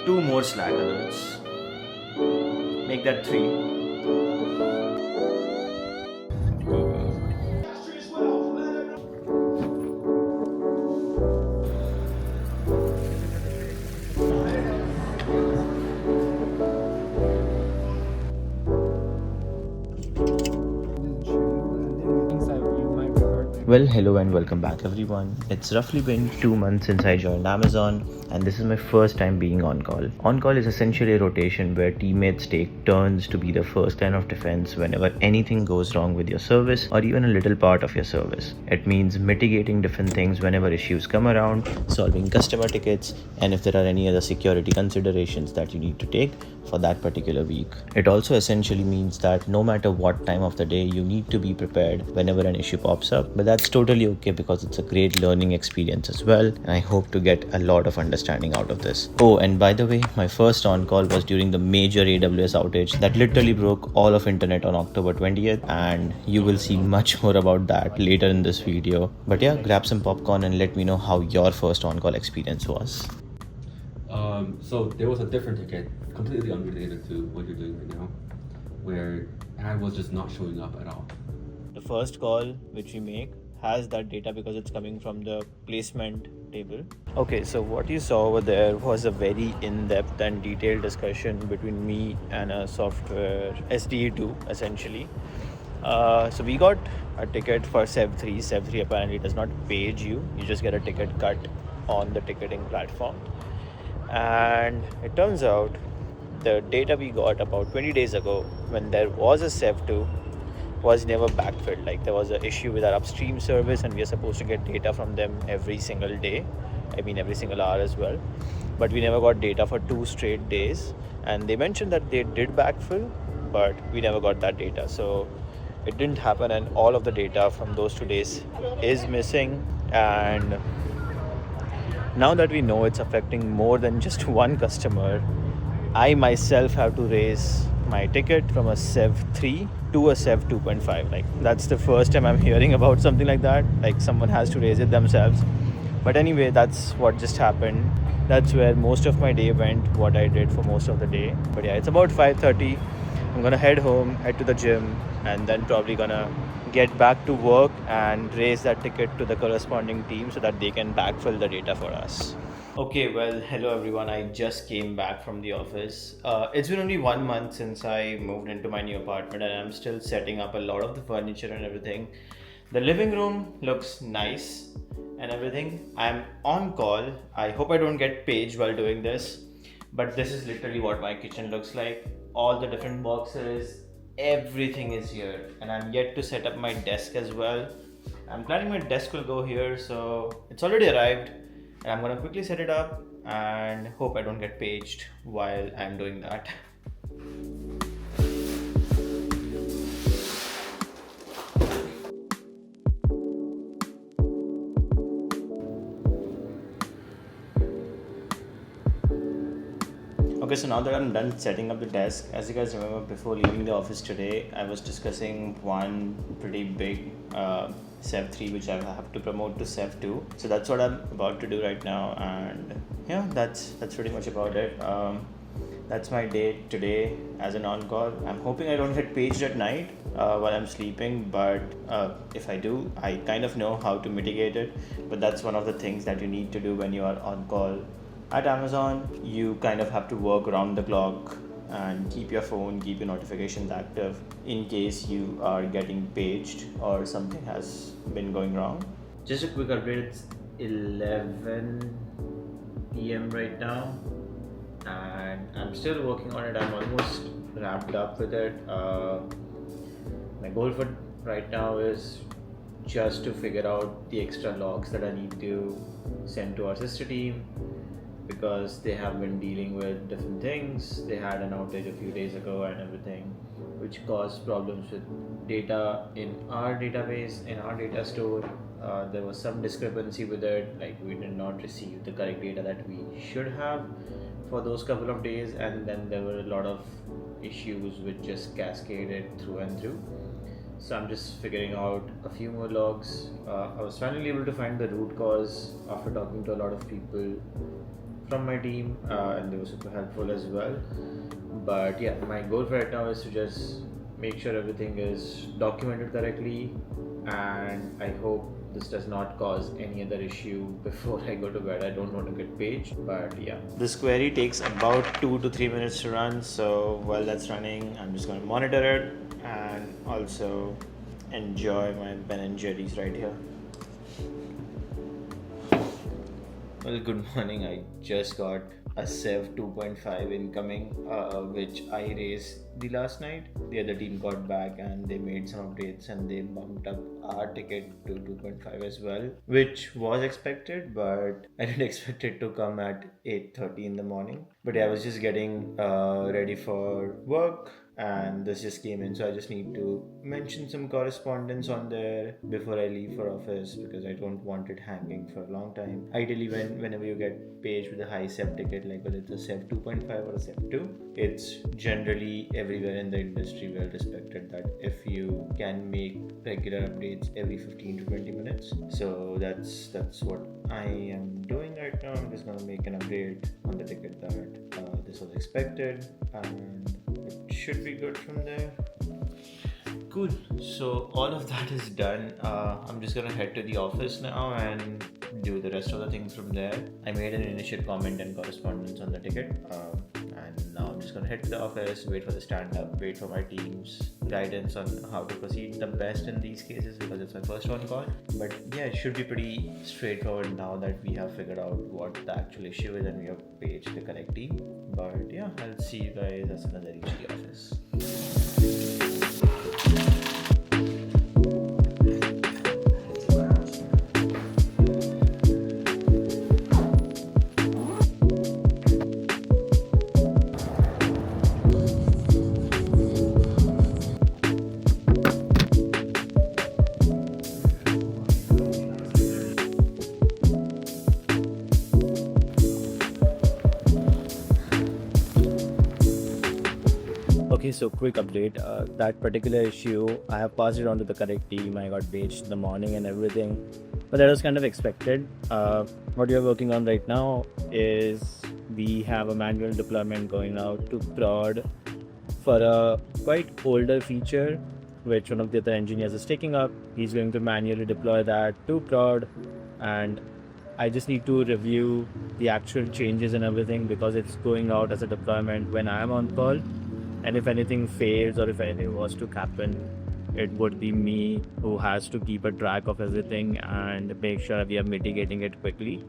2 more Slack alerts. Make that 3. Well, hello and welcome back everyone. It's roughly been 2 months since I joined Amazon, and this is my first time being on call. On call is essentially a rotation where teammates take turns to be the first line of defense whenever anything goes wrong with your service or even a little part of your service. It means mitigating different things whenever issues come around, solving customer tickets, and if there are any other security considerations that you need to take for that particular week. It also essentially means that no matter what time of the day, you need to be prepared whenever an issue pops up, but that's totally okay because it's a great learning experience as well, and I hope to get a lot of understanding out of this. Oh, and by the way, my first on-call was during the major AWS outage that literally broke all of internet on October 20th, and you will see much more about that later in this video. But yeah, grab some popcorn and let me know how your first on-call experience was. So there was a different ticket, completely unrelated to what you're doing right now, where ad was just not showing up at all. The first call which we make has that data because it's coming from the placement table. Okay, so what you saw over there was a very in-depth and detailed discussion between me and a software SDA2 essentially. So we got a ticket for Sev3. Sev3 apparently does not page you. You just get a ticket cut on the ticketing platform. And it turns out the data we got about 20 days ago when there was a Sev2 was never backfilled. Like there was an issue with our upstream service and we are supposed to get data from them every single day. I mean every single hour as well. But we never got data for 2 straight days. And they mentioned that they did backfill, but we never got that data. So it didn't happen and all of the data from those 2 days is missing. And now that we know it's affecting more than just one customer, I myself have to raise my ticket from a Sev3 to a Sev 2.5. Like that's the first time I'm hearing about something like that. Like someone has to raise it themselves. But anyway, that's what just happened. That's where most of my day went, what I did for most of the day. But yeah, it's about 5:30. I'm gonna head home, head to the gym, and then probably gonna get back to work and raise that ticket to the corresponding team so that they can backfill the data for us. Okay, well, hello everyone. I just came back from the office. It's been only 1 month since I moved into my new apartment and I'm still setting up a lot of the furniture and everything. The living room looks nice and everything. I'm on call. I hope I don't get paged while doing this, but this is literally what my kitchen looks like. All the different boxes, everything is here, and I'm yet to set up my desk as well. I'm planning my desk will go here, so it's already arrived. And I'm gonna quickly set it up and hope I don't get paged while I'm doing that. Okay, so now that I'm done setting up the desk, as you guys remember before leaving the office today, I was discussing one pretty big Sev3 which I have to promote to Sev2. So that's what I'm about to do right now, and yeah, that's pretty much about it. That's my day today as an on-call. I'm hoping I don't get paged at night while I'm sleeping, but if I do, I kind of know how to mitigate it. But that's one of the things that you need to do when you are on call. At Amazon, you kind of have to work around the clock and keep your phone, keep your notifications active in case you are getting paged or something has been going wrong. Just a quick update, it's 11 p.m. right now and I'm still working on it. I'm almost wrapped up with it. My goal for right now is just to figure out the extra logs that I need to send to our sister team, because they have been dealing with different things. They had an outage a few days ago and everything, which caused problems with data in our database, in our data store. There was some discrepancy with it, like we did not receive the correct data that we should have for those couple of days, and then there were a lot of issues which just cascaded through and through. So I'm just figuring out a few more logs. I was finally able to find the root cause after talking to a lot of people from my team, and they were super helpful as well. But yeah, my goal right now is to just make sure everything is documented correctly, and I hope this does not cause any other issue before I go to bed. I don't want to get paged, but yeah. This query takes about 2 to 3 minutes to run, so while that's running, I'm just going to monitor it and also enjoy my Ben and Jerry's right here. Well, good morning. I just got a Sev 2.5 incoming, which I raised the last night. The other team got back and they made some updates and they bumped up our ticket to 2.5 as well, which was expected, but I didn't expect it to come at 8:30 in the morning. But yeah, I was just getting ready for work and this just came in, so I just need to mention some correspondence on there before I leave for office because I don't want it hanging for a long time. Ideally, whenever you get paged with a high Sev ticket, like whether it's a Sev 2.5 or a Sev 2, it's generally everywhere in the industry well respected that if you can make regular updates every 15 to 20 minutes. So that's what I am doing right now. I'm just gonna make an update on the ticket that this was expected, and it should be good from there. Cool. So all of that is done. I'm just gonna head to the office now and do the rest of the things from there. I made an initial comment and correspondence on the ticket, and now I'm just gonna head to the office, wait for the stand-up, wait for my team's guidance on how to proceed the best in these cases because it's my first one call. But yeah, it should be pretty straightforward now that we have figured out what the actual issue is and we have paged the correct team. But yeah, I'll see you guys as soon as I reach the office. Okay, so quick update. That particular issue, I have passed it on to the correct team. I got paged in the morning and everything, but that was kind of expected. What we are working on right now is we have a manual deployment going out to prod for a quite older feature, which one of the other engineers is taking up. He's going to manually deploy that to prod, and I just need to review the actual changes and everything because it's going out as a deployment when I am on call. And if anything fails or if anything was to happen, it would be me who has to keep a track of everything and make sure we are mitigating it quickly.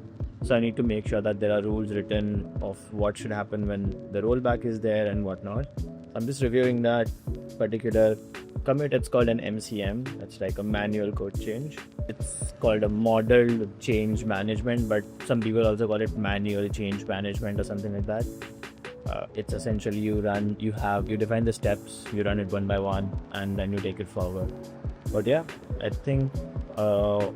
So I need to make sure that there are rules written of what should happen when the rollback is there and whatnot. I'm just reviewing that particular commit. It's called an MCM. That's like a manual code change. It's called a modeled change management, but some people also call it manual change management or something like that. It's essentially you define the steps, you run it one by one, and then you take it forward. But yeah, I think I'm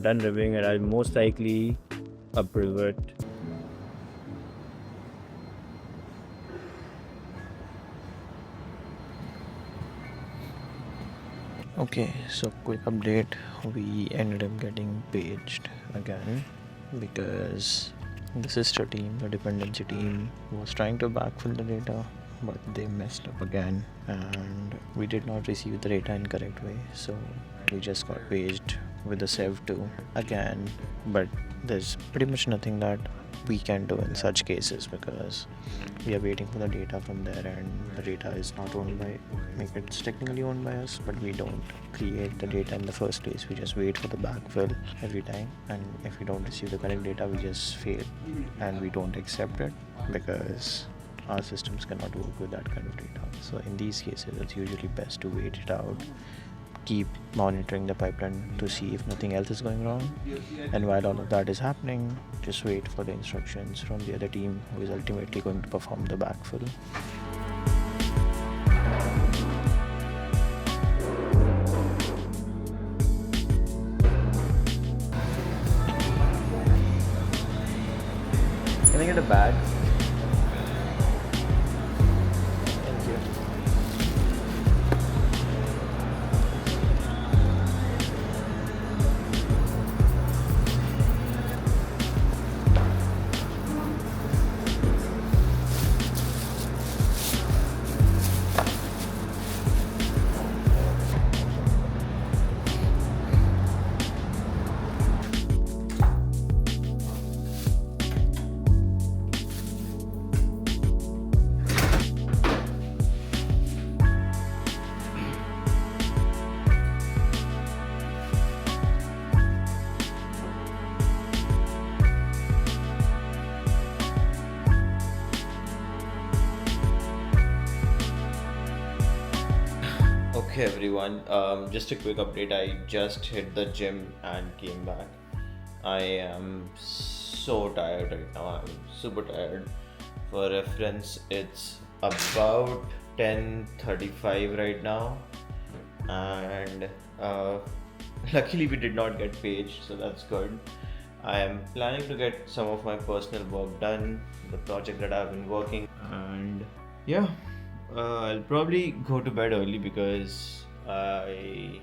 done reviewing it. I'll most likely approve it. Okay, so quick update. We ended up getting paged again because the sister team, the dependency team, was trying to backfill the data, but they messed up again and we did not receive the data in correct way. So we just got paged with the Sev 2 again, but there's pretty much nothing that we can do in such cases because we are waiting for the data from there, and the data is not owned by, it's technically owned by us, but we don't create the data in the first place. We just wait for the backfill every time, and if we don't receive the correct data, we just fail and we don't accept it because our systems cannot work with that kind of data. So in these cases, it's usually best to wait it out, keep monitoring the pipeline to see if nothing else is going wrong, and while all of that is happening, just wait for the instructions from the other team who is ultimately going to perform the backfill. Can I get a bag? Thank you. Okay, everyone. Just a quick update. I just hit the gym and came back. I am so tired right now. I'm super tired. For reference, it's about 10:35 right now, and luckily we did not get paged, so that's good. I am planning to get some of my personal work done, the project that I've been working, and yeah, I'll probably go to bed early because I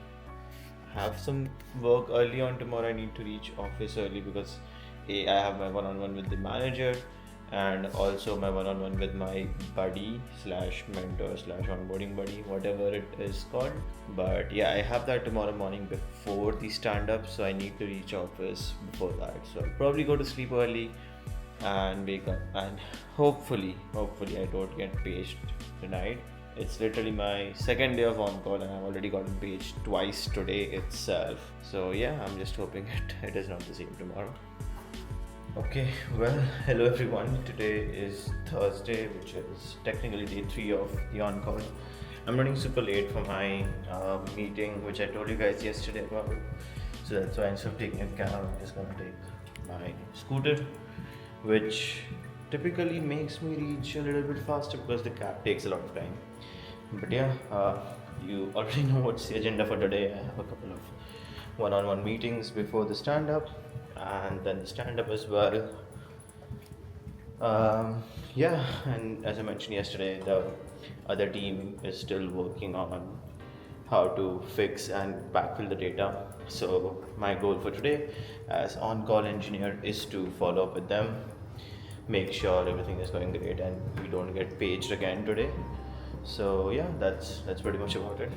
have some work early on tomorrow. I need to reach office early because I have my one-on-one with the manager and also my one-on-one with my buddy slash mentor slash onboarding buddy, whatever it is called. But yeah, I have that tomorrow morning before the stand-up, so I need to reach office before that. So I'll probably go to sleep early and wake up, and hopefully I don't get paged tonight. It's literally my second day of on call and I've already gotten paged twice today itself. So yeah, I'm just hoping it is not the same tomorrow. Okay, well, hello everyone. Today is Thursday, which is technically day 3 of the on call. I'm running super late for my meeting, which I told you guys yesterday about. So that's why instead of taking a cab, I'm just gonna take my scooter, which typically makes me reach a little bit faster because the cab takes a lot of time. But yeah, you already know what's the agenda for today. I have a couple of one-on-one meetings before the stand-up and then the stand-up as well. Yeah, and as I mentioned yesterday, the other team is still working on how to fix and backfill the data. So my goal for today as on-call engineer is to follow up with them, make sure everything is going great and we don't get paged again today. So yeah, that's pretty much about it.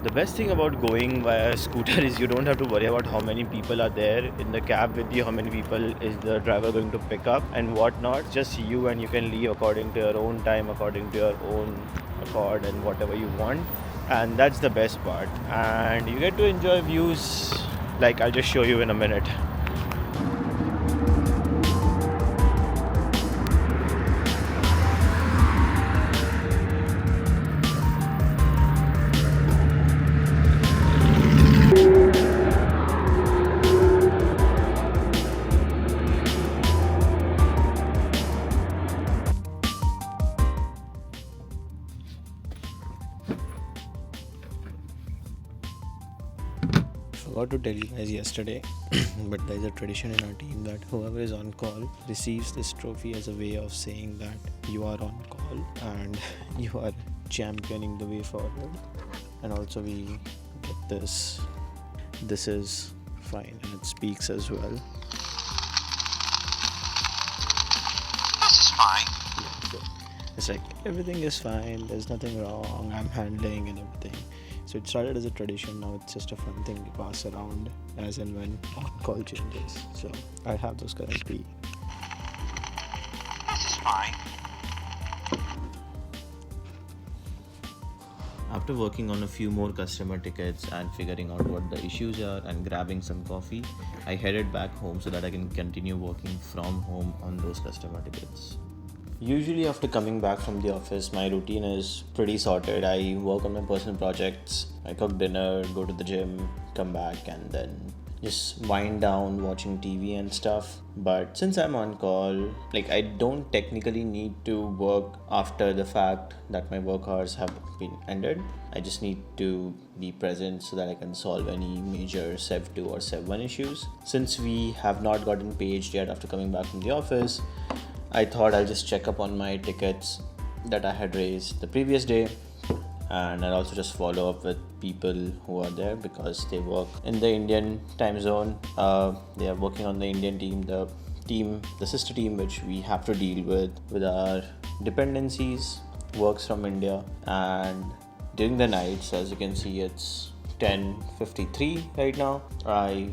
The best thing about going via scooter is you don't have to worry about how many people are there in the cab with you, how many people is the driver going to pick up and whatnot. Just you, and you can leave according to your own time, according to your own accord and whatever you want. And that's the best part. And you get to enjoy views like I'll just show you in a minute. Forgot to tell you guys yesterday, but there's a tradition in our team that whoever is on call receives this trophy as a way of saying that you are on call and you are championing the way forward. And also we get this is fine, and it speaks as well. This is fine. Yeah, so it's like everything is fine, there's nothing wrong, I'm handling and everything. So it started as a tradition, now it's just a fun thing we pass around as and when on-call changes. So I have those currently. This is fine. After working on a few more customer tickets and figuring out what the issues are and grabbing some coffee, I headed back home so that I can continue working from home on those customer tickets. Usually after coming back from the office, my routine is pretty sorted. I work on my personal projects, I cook dinner, go to the gym, come back and then just wind down watching TV and stuff. But since I'm on call, I don't technically need to work after the fact that my work hours have been ended. I just need to be present so that I can solve any major Sev 2 or Sev 1 issues. Since we have not gotten paged yet after coming back from the office, I thought I'll just check up on my tickets that I had raised the previous day, and I'll also just follow up with people who are there because they work in the Indian time zone. They are working on the Indian team, the sister team which we have to deal with our dependencies, works from India. And during the nights, as you can see, it's 10:53 right now. I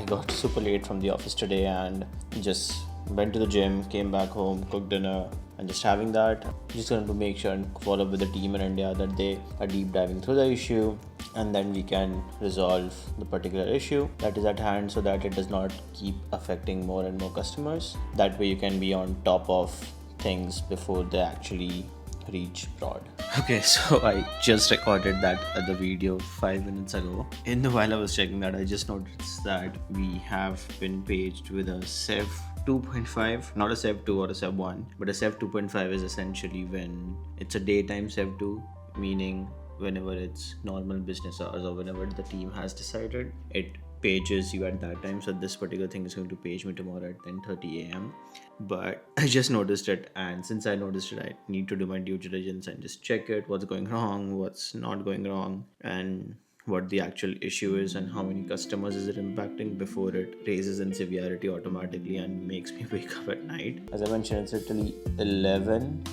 got super late from the office today and just went to the gym, came back home, cooked dinner, and just having that. Just going to make sure and follow up with the team in India that they are deep diving through the issue, and then we can resolve the particular issue that is at hand so that it does not keep affecting more and more customers. That way you can be on top of things before they actually reach prod. Okay, so I just recorded that other video 5 minutes ago. In the while I was checking that, I just noticed that we have been paged with a Sev 2.5, not a Sev 2 or a Sev 1, but a Sev 2.5 is essentially when it's a daytime Sev 2, meaning whenever it's normal business hours or whenever the team has decided, it pages you at that time. So this particular thing is going to page me tomorrow at 10:30 a.m. But I just noticed it, and since I noticed it, I need to do my due diligence and just check it, what's going wrong, what's not going wrong, and what the actual issue is and how many customers is it impacting before it raises in severity automatically and makes me wake up at night. As I mentioned, it's literally 11.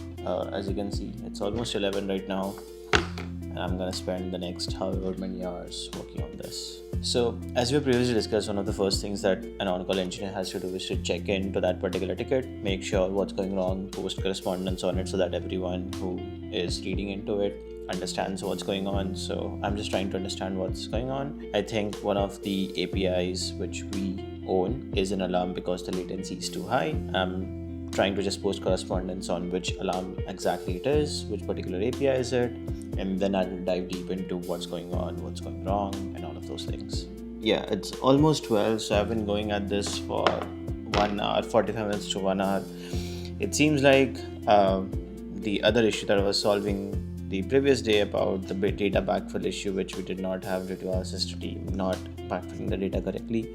As you can see, it's almost 11 right now. I'm gonna spend the next however many hours working on this. So, as we previously discussed, one of the first things that an on-call engineer has to do is to check into that particular ticket, make sure what's going wrong, post correspondence on it so that everyone who is reading into it understands what's going on. So I'm just trying to understand what's going on. I think one of the APIs which we own is an alarm because the latency is too high. I'm trying to just post correspondence on which alarm exactly it is, which particular API is it, and then I'll dive deep into what's going on, what's going wrong, and all of those things. Yeah, it's almost 12, so I've been going at this for 1 hour, 45 minutes to 1 hour. It seems like the other issue that I was solving the previous day about the data backfill issue, which we did not have due to our sister team not backfilling the data correctly,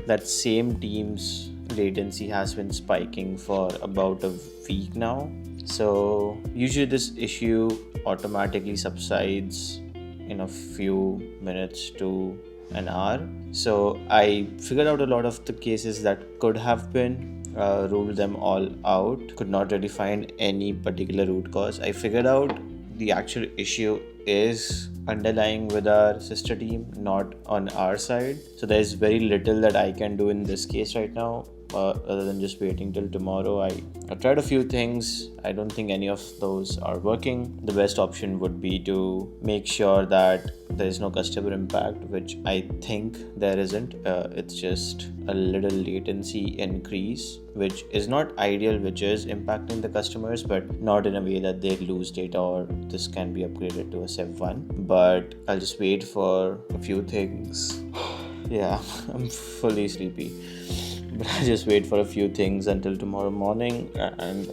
that same team's latency has been spiking for about a week now. So usually this issue automatically subsides in a few minutes to an hour. So I figured out a lot of the cases that could have been, ruled them all out, could not really find any particular root cause. I figured out the actual issue is underlying with our sister team, not on our side. So there's very little that I can do in this case right now, other than just waiting till tomorrow. I've tried a few things. I don't think any of those are working. The best option would be to make sure that there is no customer impact, which I think there isn't. It's just a little latency increase, which is not ideal, which is impacting the customers, but not in a way that they lose data or this can be upgraded to a Sev 1. But I'll just wait for a few things. Yeah, I'm fully sleepy. But I'll just wait for a few things until tomorrow morning and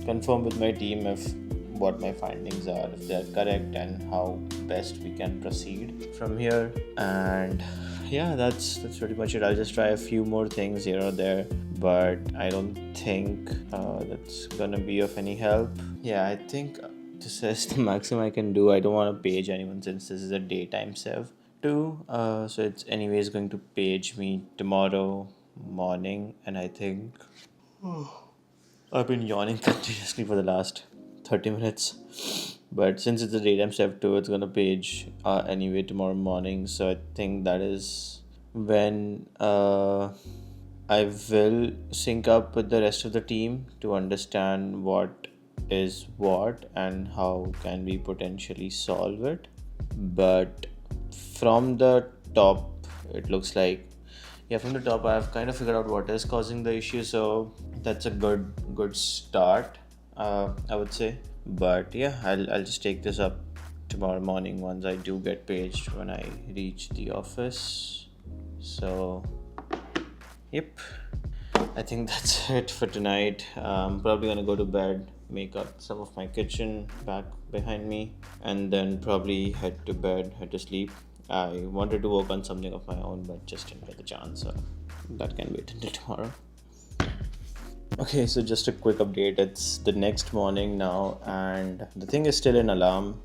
confirm with my team if what my findings are, if they're correct, and how best we can proceed from here. And yeah, that's pretty much it. I'll just try a few more things here or there, but I don't think that's gonna be of any help. Yeah, I think this is the maximum I can do. I don't want to page anyone since this is a daytime Sev 2. So it's anyways going to page me tomorrow morning, and I think I've been yawning continuously for the last 30 minutes, but since it's a daytime Sev 2, it's gonna page anyway tomorrow morning. So I think that is when I will sync up with the rest of the team to understand what is what and how can we potentially solve it. But from the top, it looks like, yeah, from the top I've kind of figured out what is causing the issue, so that's a good start, I would say. But yeah, I'll just take this up tomorrow morning once I do get paged when I reach the office. So yep, I think that's it for tonight. I'm probably gonna go to bed, make up some of my kitchen back behind me, and then probably head to sleep. I wanted to work on something of my own, but just didn't get the chance, so that can wait until tomorrow. Okay, so just a quick update. It's the next morning now, and the thing is still in alarm.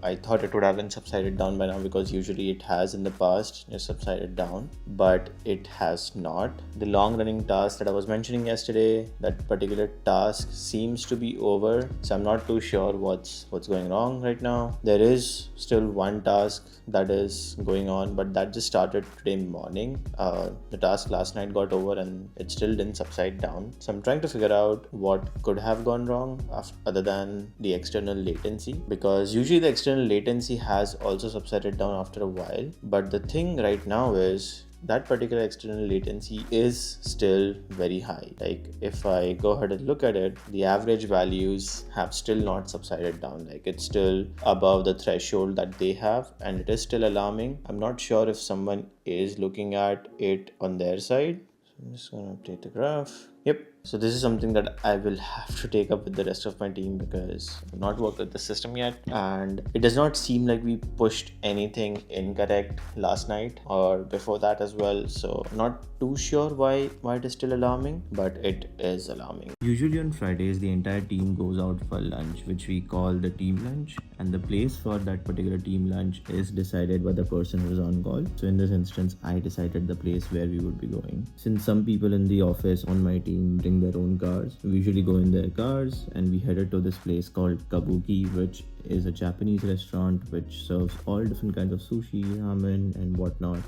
I thought it would have been subsided down by now because usually it has in the past just subsided down, but it has not. The long running task that I was mentioning yesterday, that particular task seems to be over, so I'm not too sure what's going wrong right now. There is still one task that is going on, but that just started today morning. The task last night got over and it still didn't subside down. So I'm trying to figure out what could have gone wrong other than the external latency, because usually the external latency has also subsided down after a while. But the thing right now is that particular external latency is still very high. Like if I go ahead and look at it, the average values have still not subsided down. Like it's still above the threshold that they have, and it is still alarming. I'm not sure if someone is looking at it on their side. So I'm just gonna update the graph. Yep. So this is something that I will have to take up with the rest of my team because I've not worked with the system yet, and it does not seem like we pushed anything incorrect last night or before that as well. So I'm not too sure why it is still alarming, but it is alarming. Usually on Fridays, the entire team goes out for lunch, which we call the team lunch, and the place for that particular team lunch is decided by the person who's on call. So in this instance, I decided the place where we would be going. Since some people in the office on my team bring their own cars, we usually go in their cars and we headed to this place called Kabuki, which is a Japanese restaurant which serves all different kinds of sushi, ramen and whatnot.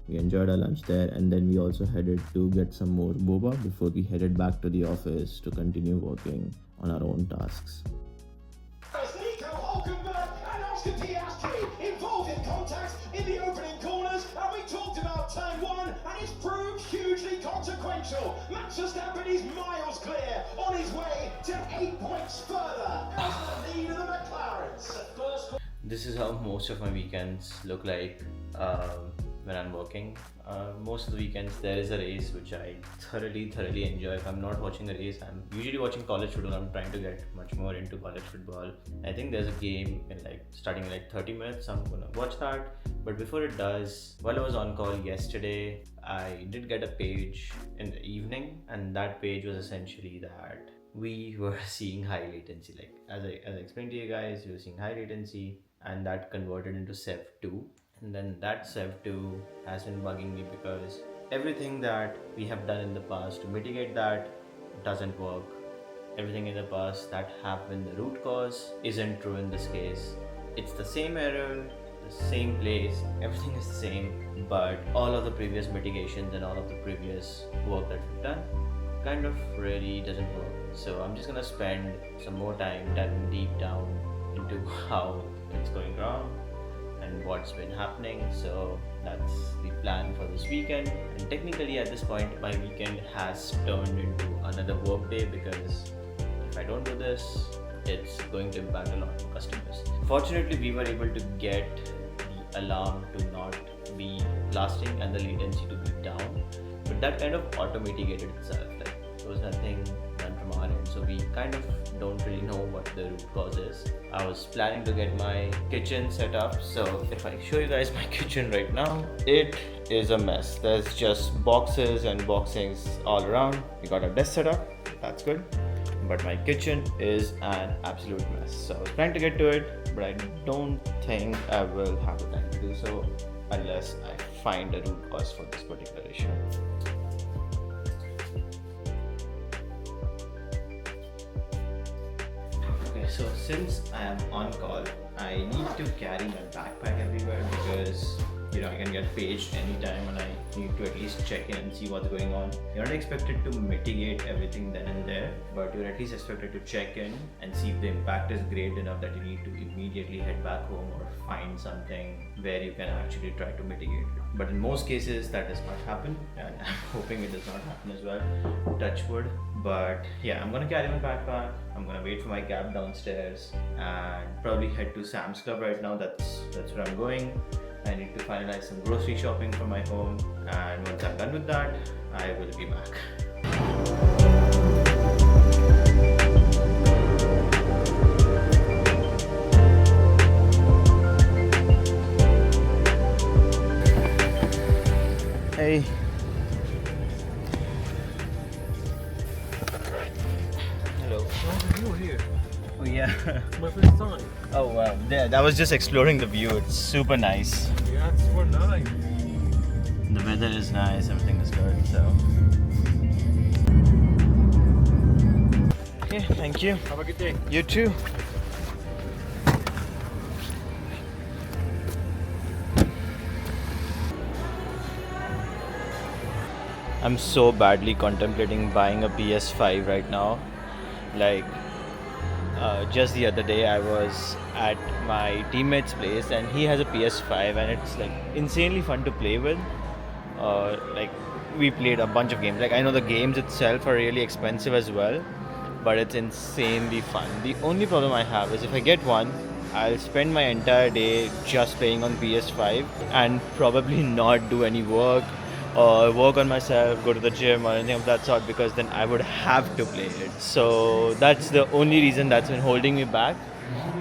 We enjoyed our lunch there, and then we also headed to get some more boba before we headed back to the office to continue working on our own tasks. Involved in contacts in the opening corners, and we talked about turn one, and it's proved hugely consequential. Max Verstappen is miles clear on his way to 8 points further as the lead of the McLarens. This is how most of my weekends look like when I'm working. Most of the weekends there is a race which I thoroughly enjoy. If I'm not watching a race, I'm usually watching college football. I'm trying to get much more into college football. I think there's a game in starting in 30 minutes. I'm gonna watch that. But before it does, while I was on call yesterday, I did get a page in the evening, and that page was essentially that we were seeing high latency. Like as I explained to you guys, we were seeing high latency, and that converted into Sev2. And then that Sev2 has been bugging me because everything that we have done in the past to mitigate that doesn't work. Everything in the past that have been the root cause isn't true in this case. It's the same error, the same place, everything is the same, but all of the previous mitigations and all of the previous work that we've done kind of really doesn't work. So I'm just gonna spend some more time diving deep down into how it's going wrong and what's been happening. So that's the plan for this weekend, and technically at this point my weekend has turned into another work day because if I don't do this, it's going to impact a lot of customers. Fortunately, we were able to get the alarm to not be blasting and the latency to be down, but that kind of auto-mitigated itself. Like there was nothing done from our end, so we kind of don't really know what the root cause is. I was planning to get my kitchen set up, so if I show you guys my kitchen right now, it is a mess. There's just boxes and boxings all around. We got our desk set up, that's good, but my kitchen is an absolute mess. So I was trying to get to it, but I don't think I will have the time to do so unless I find a root cause for this particular issue. So since I am on call, I need to carry my backpack everywhere because I can get paged anytime and I need to at least check in and see what's going on. You're not expected to mitigate everything then and there, but you're at least expected to check in and see if the impact is great enough that you need to immediately head back home or find something where you can actually try to mitigate it. But in most cases that does not happen, and I'm hoping it does not happen as well, touch wood. But yeah, I'm gonna carry my backpack, I'm gonna wait for my cab downstairs and probably head to Sam's Club right now. That's where I'm going. I need to finalize some grocery shopping for my home, and once I'm done with that, I will be back. Hey. Hello. How are you here? Oh yeah. It's my first time. Oh wow. Yeah, I was just exploring the view. It's super nice. Yeah, it's super nice. The weather is nice, everything is good, so. Okay, thank you. Have a good day. You too. I'm so badly contemplating buying a PS5 right now. Like, just the other day I was at my teammate's place and he has a PS5 and it's like insanely fun to play with. like we played a bunch of games. Like I know the games itself are really expensive as well, but it's insanely fun. The only problem I have is if I get one, I'll spend my entire day just playing on PS5 and probably not do any work or work on myself, go to the gym or anything of that sort, because then I would have to play it. So that's the only reason that's been holding me back.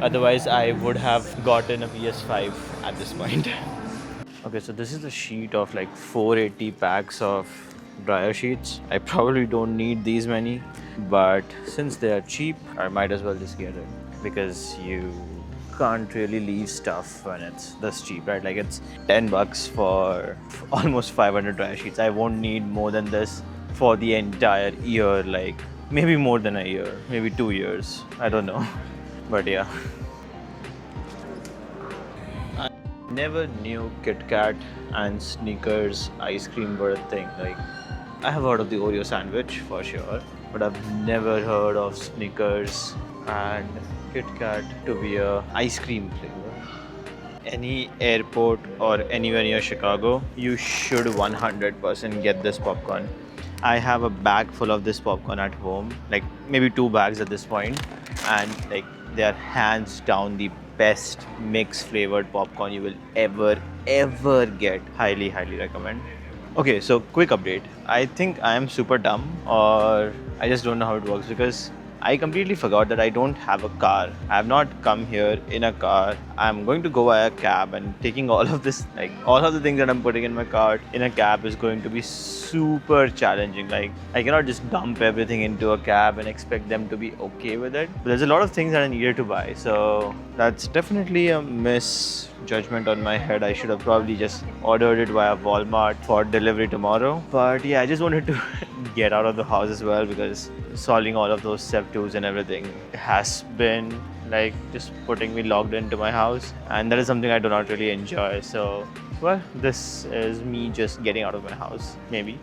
Otherwise, I would have gotten a PS5 at this point. Okay, so this is the sheet of like 480 packs of dryer sheets. I probably don't need these many, but since they are cheap, I might as well just get it, because you can't really leave stuff when it's this cheap, right? Like it's $10 for almost 500 dryer sheets. I won't need more than this for the entire year, like maybe more than a year, maybe 2 years. I don't know, but yeah. Never knew Kit Kat and Snickers ice cream were a thing. Like, I have heard of the Oreo sandwich for sure, but I've never heard of Snickers and Kit Kat to be a ice cream flavor. Any airport or anywhere near Chicago, you should 100% get this popcorn. I have a bag full of this popcorn at home, like maybe 2 bags at this point, and like they are hands down the best mixed flavored popcorn you will ever get. Highly recommend. Okay, so quick update. I think I am super dumb, or I just don't know how it works, because I completely forgot that I don't have a car. I have not come here in a car. I'm going to go by a cab, and taking all of this, like all of the things that I'm putting in my cart in a cab is going to be super challenging. Like I cannot just dump everything into a cab and expect them to be okay with it. But there's a lot of things that I needed to buy, so that's definitely a misjudgment on my head. I should have probably just ordered it via Walmart for delivery tomorrow. But yeah, I just wanted to get out of the house as well, because solving all of those Sev2s and everything has been like just putting me logged into my house, and that is something I do not really enjoy. So well, this is me just getting out of my house, maybe.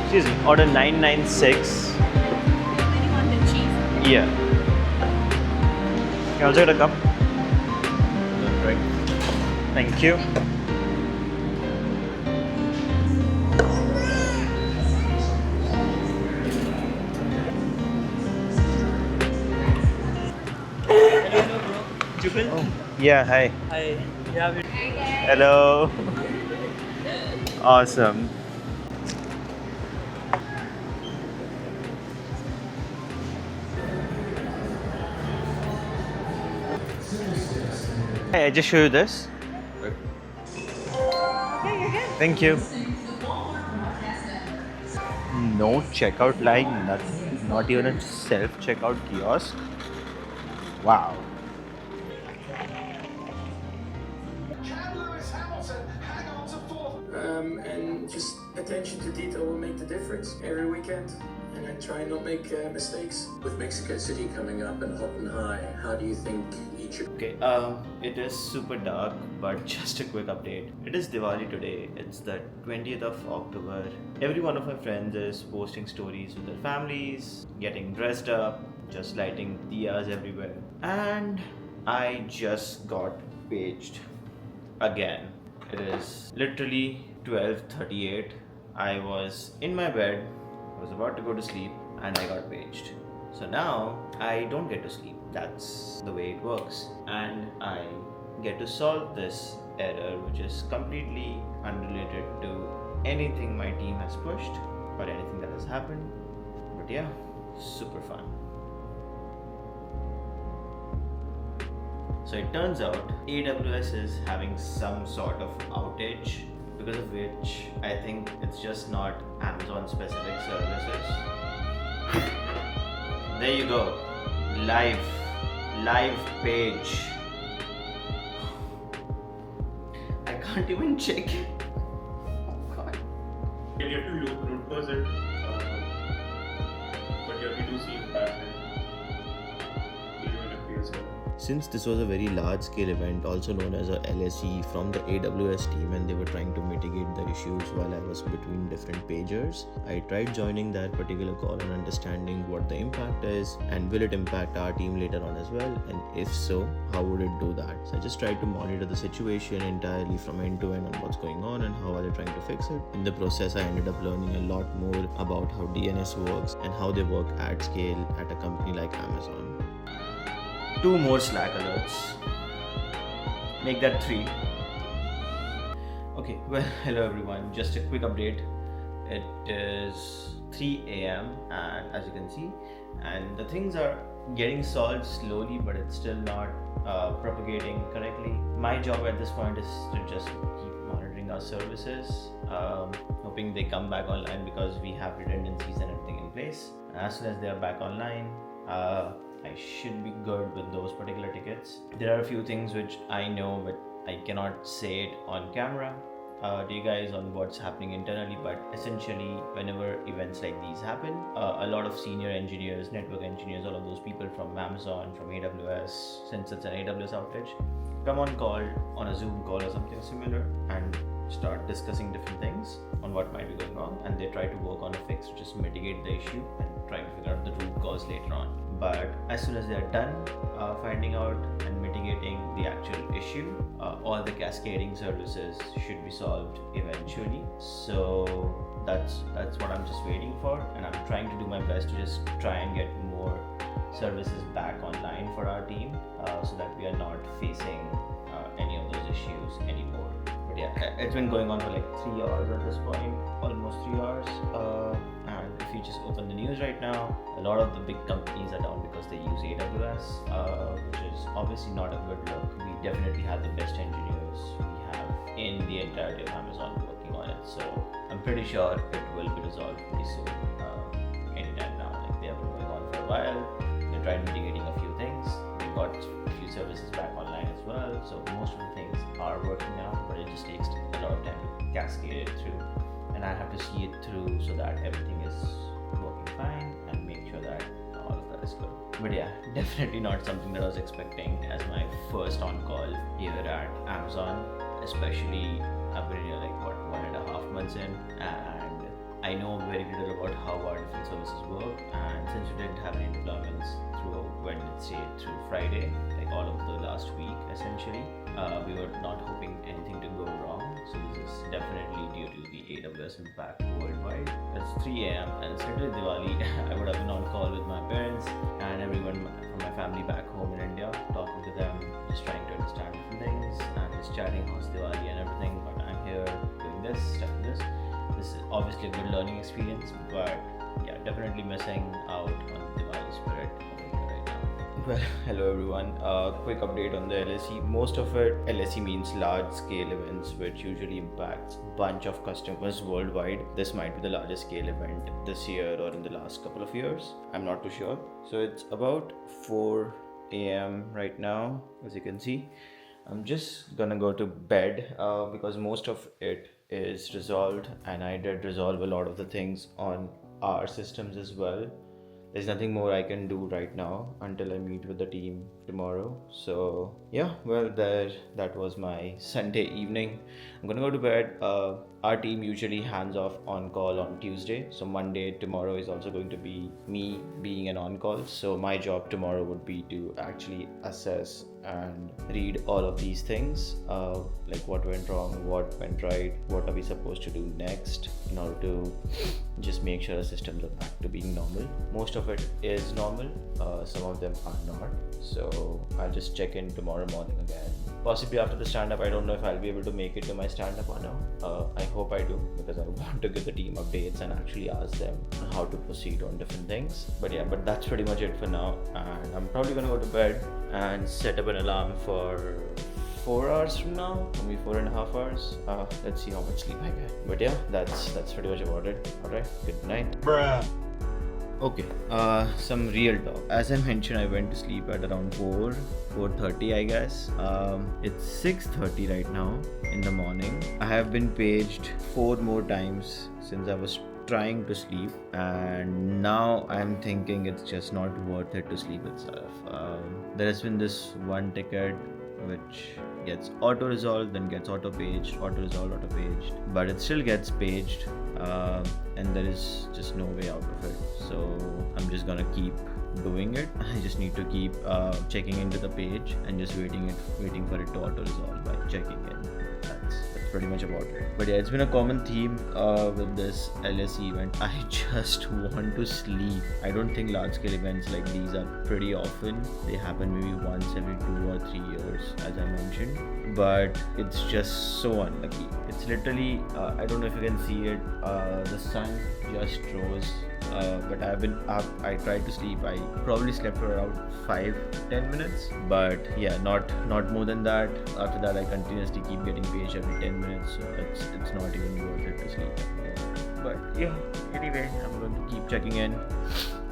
Excuse me, order 996. Really want the cheese. Yeah. Can I also get a cup? Right. Thank you. Oh, yeah, hi. Hi. Yeah, we Hello. Awesome. Hey, I just show you this. Right. Okay, you're good. Thank you. No checkout line, nothing. Not even a self-checkout kiosk. Wow. Can Lewis Hamilton hang on to fourth? and just attention to detail will make the difference every weekend. And then try and not make mistakes. With Mexico City coming up and hot and high, how do you think each of Okay, it is super dark, but just a quick update. It is Diwali today. It's the 20th of October. Every one of my friends is posting stories with their families, getting dressed up, just lighting diyas everywhere. And I just got paged again. It is literally 12:38. I was in my bed, I was about to go to sleep, and I got paged. So now I don't get to sleep. That's the way it works. And I get to solve this error, which is completely unrelated to anything my team has pushed or anything that has happened. But yeah, super fun. So it turns out AWS is having some sort of outage, because of which I think it's just not Amazon specific services. There you go. Live page. I can't even check it. Oh god. You have to root cause it, but yeah, we do see impact in even if PS4. since this was a very large scale event, also known as a LSE from the AWS team, and they were trying to mitigate the issues while I was between different pagers, I tried joining that particular call and understanding what the impact is and will it impact our team later on as well, and if so, how would it do that. So I just tried to monitor the situation entirely from end to end on what's going on and how are they trying to fix it. In the process, I ended up learning a lot more about how DNS works and how they work at scale at a company like Amazon. 2 more Slack alerts. Make that 3. Okay, well, hello everyone. Just a quick update. It is 3 a.m. and as you can see, and the things are getting solved slowly, but it's still not propagating correctly. My job at this point is to just keep monitoring our services, hoping they come back online because we have redundancies and everything in place. And as soon as they are back online, I should be good with those particular tickets. There are a few things which I know, but I cannot say it on camera to you guys on what's happening internally, but essentially whenever events like these happen, a lot of senior engineers, network engineers, all of those people from Amazon, from AWS, since it's an AWS outage, come on call on a Zoom call or something similar and start discussing different things on what might be going wrong, and they try to work on a fix to just mitigate the issue and try to figure out the root cause later on. But as soon as they're done finding out and mitigating the actual issue, all the cascading services should be solved eventually. So that's what I'm just waiting for, and I'm trying to do my best to just try and get more services back online for our team, so that we are not facing any of those issues anymore. But yeah, it's been going on for like 3 hours at this point, almost 3 hours. And if you just open the news right now, a lot of the big companies are down because they use AWS, which is obviously not a good look. We definitely have the best engineers we have in the entirety of Amazon working on it. So I'm pretty sure it will be resolved pretty soon, anytime now. Like, they have been going on for a while. They're trying mitigating a few things. They got a few services back online as well. So most of the things are working now, but it just takes a lot of time to cascade it through. And I have to see it through so that everything is working fine and make sure that all of that is good. But yeah, definitely not something that I was expecting as my first on-call here at Amazon. Especially, I've been here like 1.5 months in, and I know very little about how our different services work. And since we didn't have any deployments through Wednesday through Friday, like all of the last week essentially, we were not hoping anything to go wrong. So this is definitely due to the AWS impact worldwide. It's 3 a.m. and it's literally Diwali. I would have been on call with my parents and everyone from my family back home in India, talking to them, just trying to understand different things and just chatting how's Diwali and everything. But I'm here doing this, stuff like this. This is obviously a good learning experience, but yeah, definitely missing out on the Diwali spirit right now. Well, hello everyone. Quick update on the LSE. Most of it, LSE means large scale events, which usually impacts a bunch of customers worldwide. This might be the largest scale event this year or in the last couple of years. I'm not too sure. So it's about 4 a.m. right now, as you can see. I'm just gonna go to bed because most of it is resolved, and I did resolve a lot of the things on our systems as well. There's nothing more I can do right now until I meet with the team tomorrow. So yeah, well, that was my Sunday evening. I'm gonna go to bed. Our team usually hands off on call on Tuesday, so Monday tomorrow is also going to be me being an on call. So my job tomorrow would be to actually assess and read all of these things, like what went wrong, what went right, what are we supposed to do next in order to just make sure our systems are back to being normal. Most of it is normal, some of them are not. So I'll just check in tomorrow morning again. Possibly after the stand-up. I don't know if I'll be able to make it to my stand-up or no. I hope I do, because I want to give the team updates and actually ask them how to proceed on different things. But yeah, but that's pretty much it for now. And I'm probably gonna go to bed and set up an alarm for 4 hours from now, maybe 4.5 hours. Let's see how much sleep I get. But yeah, that's pretty much about it. Alright, good night. Bruh. Okay, some real talk. As I mentioned, I went to sleep at around 4:30 I guess. It's 6:30 right now in the morning. I have been paged 4 more times since I was trying to sleep, and now I'm thinking it's just not worth it to sleep itself. there has been this one ticket which gets auto resolved, then gets auto paged, auto resolved, auto paged, but it still gets paged, and there is just no way out of it. So I'm just gonna keep doing it. I just need to keep checking into the page and just waiting for it to auto resolve by checking in. That's pretty much about it. But yeah, it's been a common theme with this LSE event. I just want to sleep. I don't think large scale events like these are pretty often. They happen maybe once every 2 or 3 years, as I mentioned, but it's just so unlucky. It's literally I don't know if you can see it, the sun just rose, but I've been up. I tried to sleep. I probably slept for around 5-10 minutes, but yeah, not more than that. After that, I continuously keep getting paged every 10 minutes, so it's not even worth it to sleep. But yeah, anyway, I'm going to keep checking in,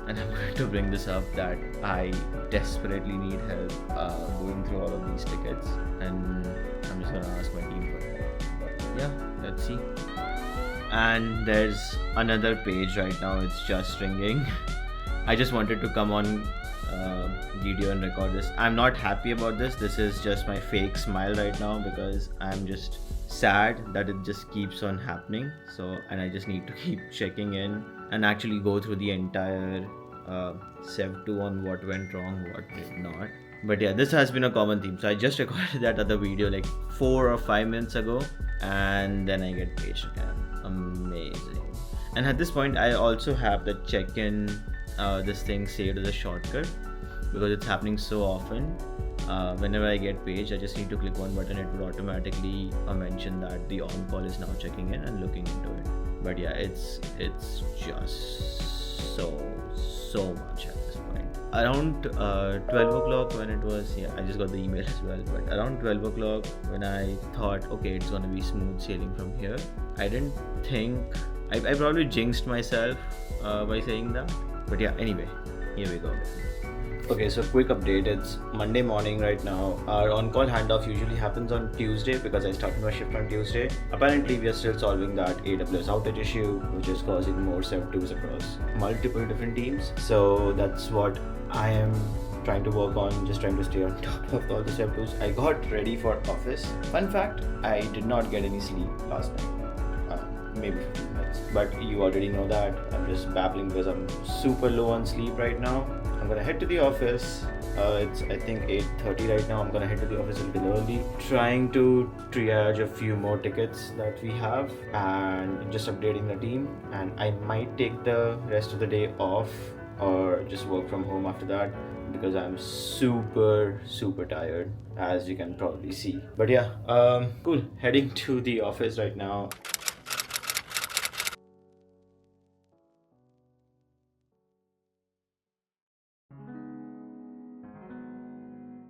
and I'm going to bring this up that I desperately need help going through all of these tickets, and I'm just gonna ask my team for help. But yeah, let's see. And there's another page right now, it's just ringing. I just wanted to come on video and record this. I'm not happy about this. This is just my fake smile right now because I'm just sad that it just keeps on happening. So, and I just need to keep checking in and actually go through the entire Sev 2 on what went wrong, what did not. But yeah, this has been a common theme. So I just recorded that other video like 4 or 5 minutes ago, and then I get paged again. Amazing. And at this point, I also have the check-in this thing saved as a shortcut because it's happening so often. Whenever I get paged, I just need to click one button. It would automatically mention that the on-call is now checking in and looking into it. But yeah, it's just so much at this point. Around 12 o'clock when it was, yeah, I just got the email as well, but around 12 o'clock when I thought, okay, it's gonna be smooth sailing from here, I didn't think, I probably jinxed myself by saying that. But yeah, anyway, here we go. Okay, so quick update, it's Monday morning right now. Our on-call handoff usually happens on Tuesday because I started my shift on Tuesday. Apparently, we are still solving that AWS outage issue, which is causing more Sev 2s across multiple different teams. So that's what I am trying to work on, just trying to stay on top of all the Sev 2s. I got ready for office. Fun fact, I did not get any sleep last night. Maybe 15 minutes. But you already know that. I'm just babbling because I'm super low on sleep right now. I'm gonna head to the office. It's I think 8:30 right now. I'm gonna head to the office a little early, trying to triage a few more tickets that we have and just updating the team. And I might take the rest of the day off or just work from home after that because I'm super tired, as you can probably see. But yeah, cool. Heading to the office right now.